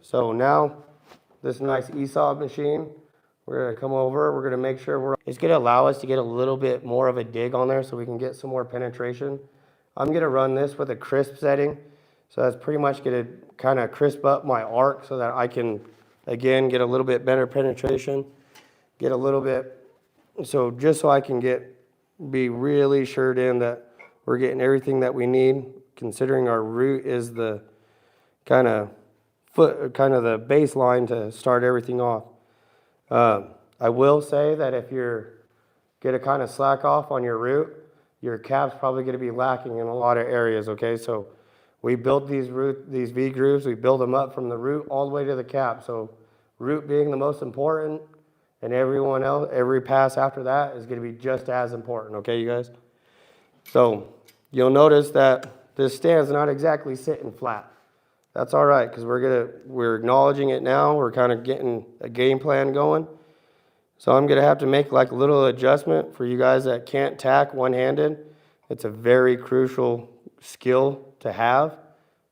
So now, this nice ESAW machine, we're gonna come over, we're gonna make sure it's gonna allow us to get a little bit more of a dig on there so we can get some more penetration. I'm gonna run this with a crisp setting. So that's pretty much gonna kind of crisp up my arc so that I can, again, get a little bit better penetration, get a little bit, so just so I can be really assured in that we're getting everything that we need, considering our root is the kind of the baseline to start everything off. I will say that if you're gonna kind of slack off on your root, your cap's probably gonna be lacking in a lot of areas, okay? So we built these V grooves, we build them up from the root all the way to the cap. So root being the most important, and everyone else, every pass after that is gonna be just as important, okay, you guys? So you'll notice that this stand's not exactly sitting flat. That's all right, because we're acknowledging it now. We're kind of getting a game plan going. So I'm gonna have to make like a little adjustment for you guys that can't tack one-handed. It's a very crucial skill to have.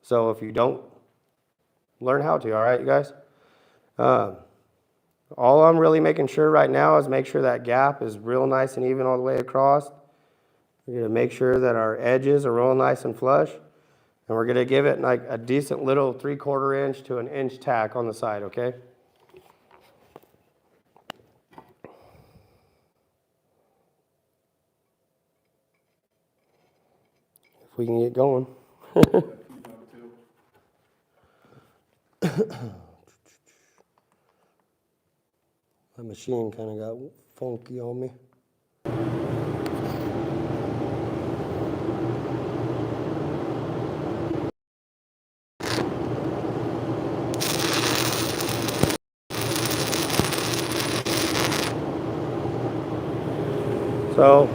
So if you don't, learn how to, all right, you guys? All I'm really making sure right now is make sure that gap is real nice and even all the way across. We're gonna make sure that our edges are real nice and flush. And we're gonna give it like a decent little 3/4 inch to an inch tack on the side, okay? If we can get going. My machine kind of got funky on me. So,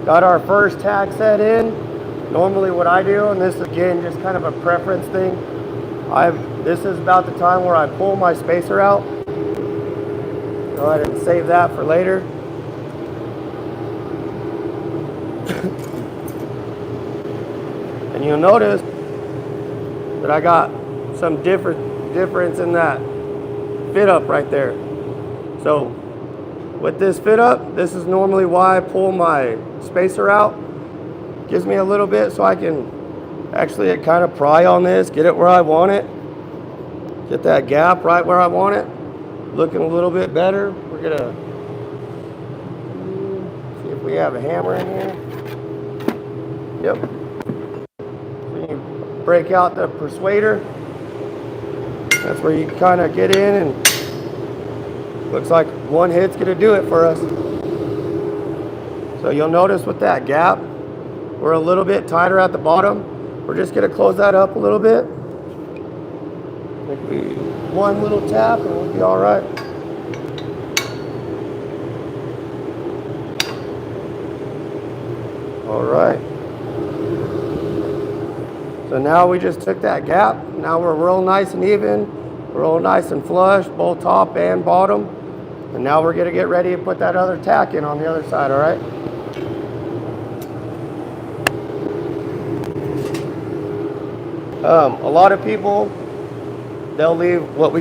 got our first tack set in. Normally what I do, and this is again just kind of a preference thing, this is about the time where I pull my spacer out. Go ahead and save that for later. And you'll notice that I got some difference in that fit up right there. So with this fit up, this is normally why I pull my spacer out. Gives me a little bit so I can actually kind of pry on this, get it where I want it, get that gap right where I want it, looking a little bit better. We're gonna see if we have a hammer in here. Yep. So you break out the persuader. That's where you kind of get in, and looks like one hit's gonna do it for us. So you'll notice with that gap, we're a little bit tighter at the bottom. We're just gonna close that up a little bit. Maybe one little tap and we'll be all right. All right. So now we just took that gap. Now we're real nice and even, real nice and flush, both top and bottom. And now we're gonna get ready to put that other tack in on the other side, all right? A lot of people, they'll leave what we